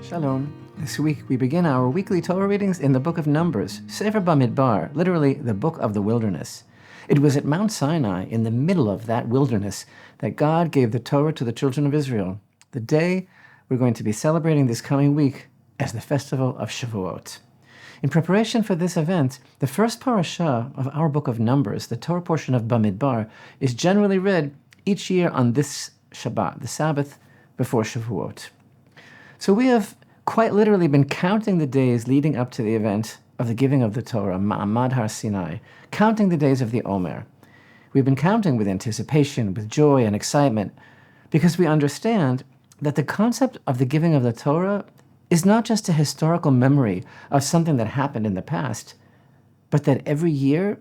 Shalom. This week we begin our weekly Torah readings in the book of Numbers, Sefer Bamidbar, literally the book of the wilderness. It was at Mount Sinai, in the middle of that wilderness, that God gave the Torah to the children of Israel, the day we're going to be celebrating this coming week as the Festival of Shavuot. In preparation for this event, the first parasha of our book of Numbers, the Torah portion of Bamidbar, is generally read each year on this Shabbat, the Sabbath before Shavuot. So we have quite literally been counting the days leading up to the event of the giving of the Torah, Ma'amad Har Sinai, counting the days of the Omer. We've been counting with anticipation, with joy and excitement, because we understand that the concept of the giving of the Torah is not just a historical memory of something that happened in the past, but that every year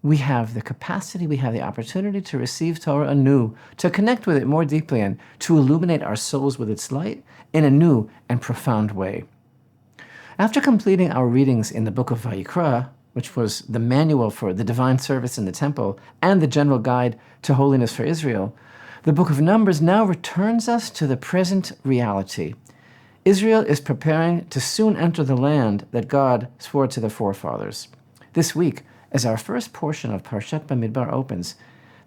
we have the capacity, we have the opportunity to receive Torah anew, to connect with it more deeply, and to illuminate our souls with its light in a new and profound way. After completing our readings in the book of Vayikra, which was the manual for the divine service in the temple and the general guide to holiness for Israel, the book of Numbers now returns us to the present reality. Israel is preparing to soon enter the land that God swore to their forefathers. This week, as our first portion of Parashat Bamidbar opens,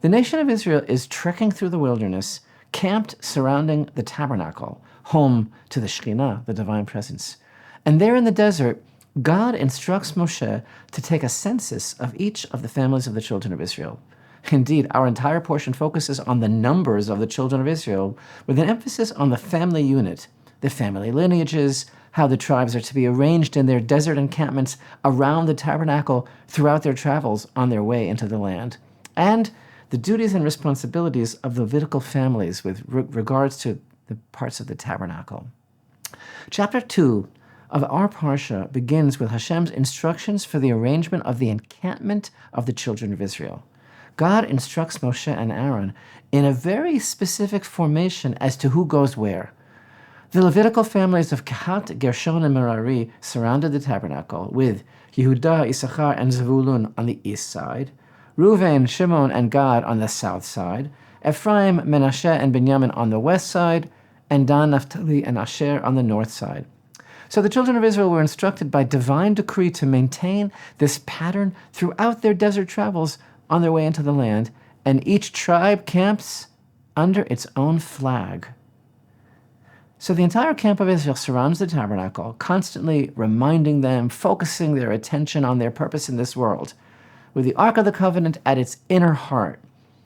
the nation of Israel is trekking through the wilderness, camped surrounding the tabernacle, home to the Shekhinah, the divine presence. And there in the desert, God instructs Moshe to take a census of each of the families of the children of Israel. Indeed, our entire portion focuses on the numbers of the children of Israel, with an emphasis on the family unit, the family lineages, how the tribes are to be arranged in their desert encampments around the tabernacle throughout their travels on their way into the land, and the duties and responsibilities of the Levitical families with regards to the parts of the tabernacle. Chapter 2 of our Parsha begins with Hashem's instructions for the arrangement of the encampment of the children of Israel. God instructs Moshe and Aaron in a very specific formation as to who goes where. The Levitical families of Kehat, Gershon, and Merari surrounded the tabernacle, with Yehudah, Issachar, and Zevulun on the east side, Reuven, Shimon, and Gad on the south side, Ephraim, Menashe, and Binyamin on the west side, and Dan, Naphtali, and Asher on the north side. So the children of Israel were instructed by divine decree to maintain this pattern throughout their desert travels on their way into the land, and each tribe camps under its own flag. So the entire camp of Israel surrounds the tabernacle, constantly reminding them, focusing their attention on their purpose in this world, with the Ark of the Covenant at its inner heart,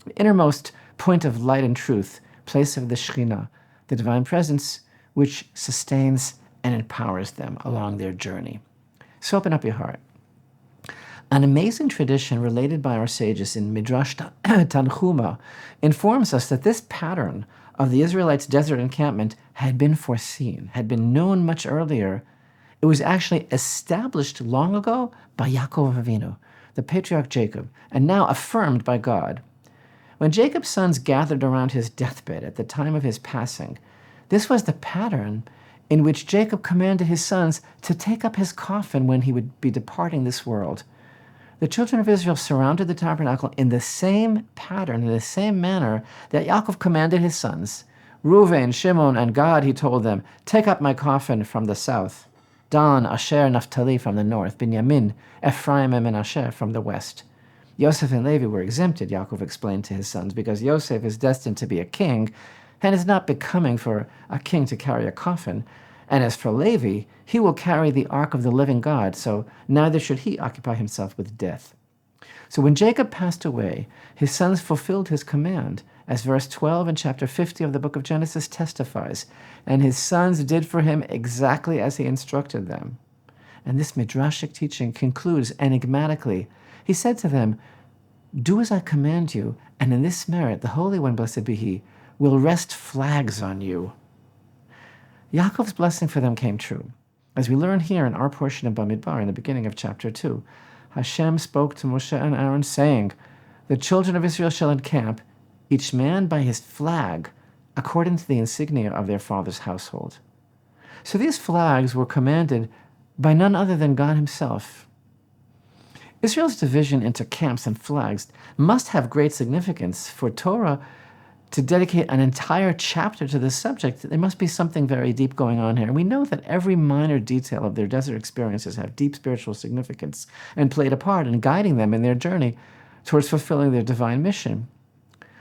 the innermost point of light and truth, place of the Shekhinah, the divine presence, which sustains and empowers them along their journey. So open up your heart. An amazing tradition related by our sages in Midrash Tanchuma informs us that this pattern of the Israelites' desert encampment had been foreseen, had been known much earlier. It was actually established long ago by Yaakov Avinu, the patriarch Jacob, and now affirmed by God. When Jacob's sons gathered around his deathbed at the time of his passing, this was the pattern in which Jacob commanded his sons to take up his coffin when he would be departing this world. The children of Israel surrounded the tabernacle in the same pattern, in the same manner that Yaakov commanded his sons. Reuven, Shimon, and Gad, he told them, take up my coffin from the south. Dan, Asher, Naphtali from the north. Binyamin, Ephraim, and Menashe from the west. Yosef and Levi were exempted, Yaakov explained to his sons, because Yosef is destined to be a king, and is not becoming for a king to carry a coffin. And as for Levi, he will carry the ark of the living God, so neither should he occupy himself with death. So when Jacob passed away, his sons fulfilled his command, as verse 12 in chapter 50 of the book of Genesis testifies, and his sons did for him exactly as he instructed them. And this midrashic teaching concludes enigmatically. He said to them, do as I command you, and in this merit the Holy One, blessed be he, will rest flags on you. Yaakov's blessing for them came true. As we learn here in our portion of Bamidbar in the beginning of chapter 2, Hashem spoke to Moshe and Aaron, saying, the children of Israel shall encamp, each man by his flag, according to the insignia of their father's household. So these flags were commanded by none other than God himself. Israel's division into camps and flags must have great significance, for Torah to dedicate an entire chapter to this subject, there must be something very deep going on here. And we know that every minor detail of their desert experiences have deep spiritual significance and played a part in guiding them in their journey towards fulfilling their divine mission.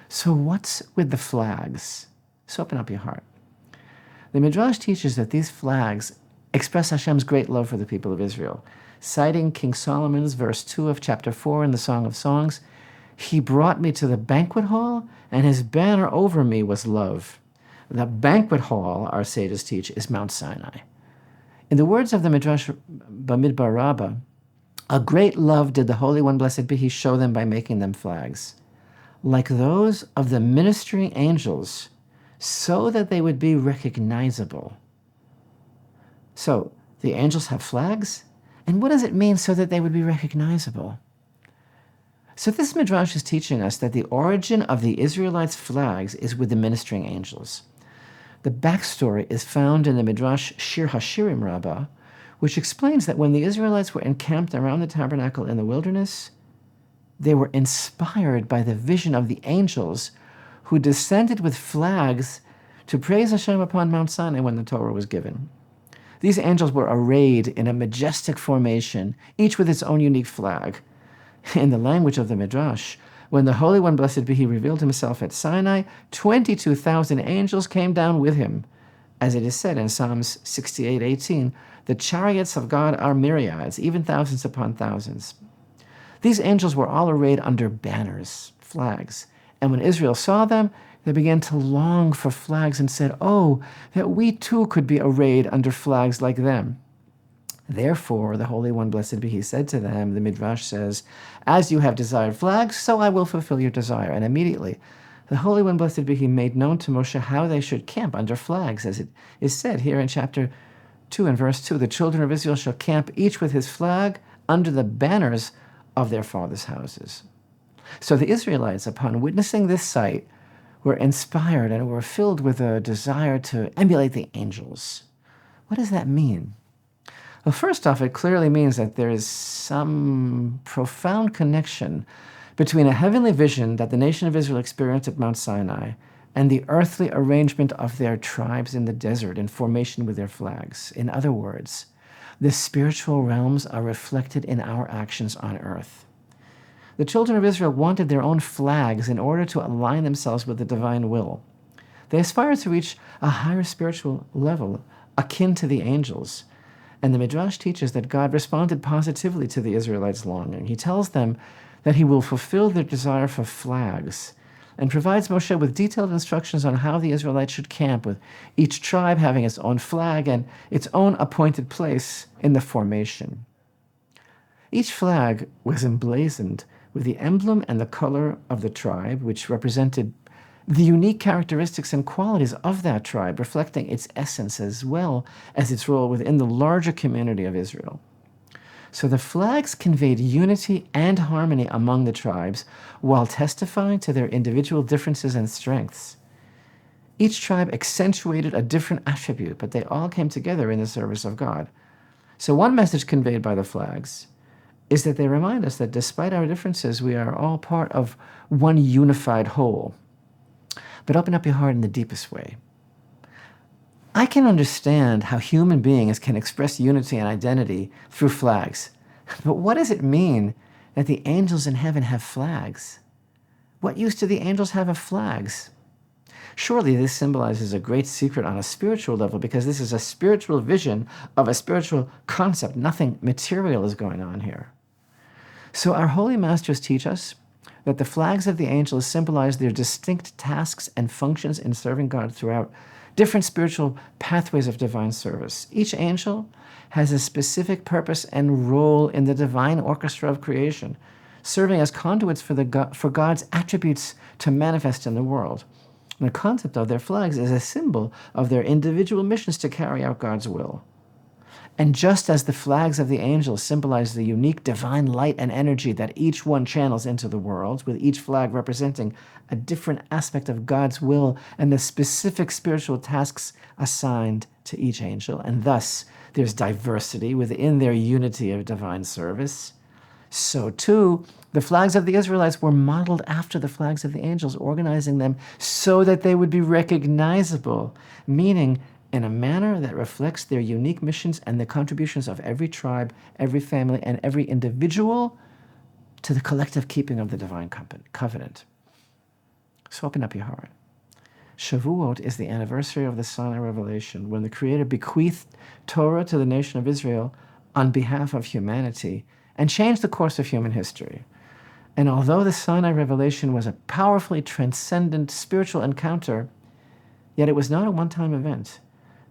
So what's with the flags? So open up your heart. The Midrash teaches that these flags express Hashem's great love for the people of Israel. Citing King Solomon's verse 2 of chapter 4 in the Song of Songs, "He brought me to the banquet hall, and his banner over me was love." The banquet hall, our sages teach, is Mount Sinai. In the words of the Midrash Bamidbar Rabbah, a great love did the Holy One, blessed be He, show them by making them flags, like those of the ministering angels, so that they would be recognizable. So, the angels have flags? And what does it mean, so that they would be recognizable? So this Midrash is teaching us that the origin of the Israelites' flags is with the ministering angels. The backstory is found in the Midrash Shir Hashirim Rabbah, which explains that when the Israelites were encamped around the tabernacle in the wilderness, they were inspired by the vision of the angels who descended with flags to praise Hashem upon Mount Sinai when the Torah was given. These angels were arrayed in a majestic formation, each with its own unique flag. In the language of the Midrash, when the Holy One, blessed be He, revealed Himself at Sinai, 22,000 angels came down with Him. As it is said in Psalms 68:18, "The chariots of God are myriads, even thousands upon thousands." These angels were all arrayed under banners, flags, and when Israel saw them, they began to long for flags and said, "Oh, that we too could be arrayed under flags like them." Therefore, the Holy One, blessed be He, said to them, the Midrash says, "As you have desired flags, so I will fulfill your desire." And immediately, the Holy One, blessed be He, made known to Moshe how they should camp under flags, as it is said here in chapter 2 and verse 2, "The children of Israel shall camp each with his flag under the banners of their fathers' houses." So the Israelites, upon witnessing this sight, were inspired and were filled with a desire to emulate the angels. What does that mean? Well, first off, it clearly means that there is some profound connection between a heavenly vision that the nation of Israel experienced at Mount Sinai and the earthly arrangement of their tribes in the desert in formation with their flags. In other words, the spiritual realms are reflected in our actions on earth. The children of Israel wanted their own flags in order to align themselves with the divine will. They aspired to reach a higher spiritual level, akin to the angels. And the Midrash teaches that God responded positively to the Israelites' longing. He tells them that He will fulfill their desire for flags and provides Moshe with detailed instructions on how the Israelites should camp, with each tribe having its own flag and its own appointed place in the formation. Each flag was emblazoned with the emblem and the color of the tribe, which represented the unique characteristics and qualities of that tribe, reflecting its essence as well as its role within the larger community of Israel. So the flags conveyed unity and harmony among the tribes while testifying to their individual differences and strengths. Each tribe accentuated a different attribute, but they all came together in the service of God. So one message conveyed by the flags is that they remind us that despite our differences, we are all part of one unified whole. But open up your heart in the deepest way. I can understand how human beings can express unity and identity through flags. But what does it mean that the angels in heaven have flags? What use do the angels have of flags? Surely this symbolizes a great secret on a spiritual level, because this is a spiritual vision of a spiritual concept. Nothing material is going on here. So our holy masters teach us that the flags of the angels symbolize their distinct tasks and functions in serving God throughout different spiritual pathways of divine service. Each angel has a specific purpose and role in the divine orchestra of creation, serving as conduits for God's attributes to manifest in the world. And the concept of their flags is a symbol of their individual missions to carry out God's will. And just as the flags of the angels symbolize the unique divine light and energy that each one channels into the world, with each flag representing a different aspect of God's will and the specific spiritual tasks assigned to each angel, and thus there's diversity within their unity of divine service, So too, the flags of the Israelites were modeled after the flags of the angels, organizing them so that they would be recognizable, meaning in a manner that reflects their unique missions and the contributions of every tribe, every family, and every individual to the collective keeping of the divine covenant. So open up your heart. Shavuot is the anniversary of the Sinai revelation, when the Creator bequeathed Torah to the nation of Israel on behalf of humanity and changed the course of human history. And although the Sinai revelation was a powerfully transcendent spiritual encounter, yet it was not a one-time event.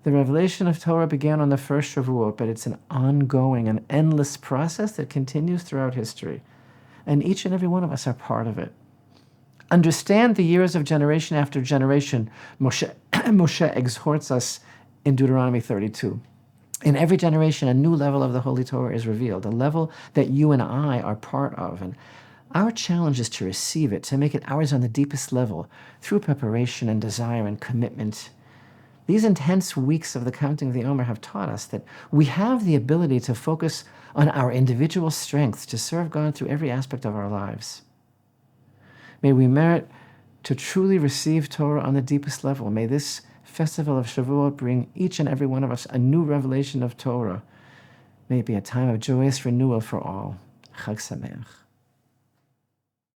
The revelation of Torah began on the first Shavuot, but it's an ongoing and endless process that continues throughout history. And each and every one of us are part of it. Understand the years of generation after generation. Moshe exhorts us in Deuteronomy 32. In every generation, a new level of the Holy Torah is revealed, a level that you and I are part of. And our challenge is to receive it, to make it ours on the deepest level, through preparation and desire and commitment. These intense weeks of the counting of the Omer have taught us that we have the ability to focus on our individual strengths to serve God through every aspect of our lives. May we merit to truly receive Torah on the deepest level. May this Festival of Shavuot bring each and every one of us a new revelation of Torah. May it be a time of joyous renewal for all. Chag Sameach.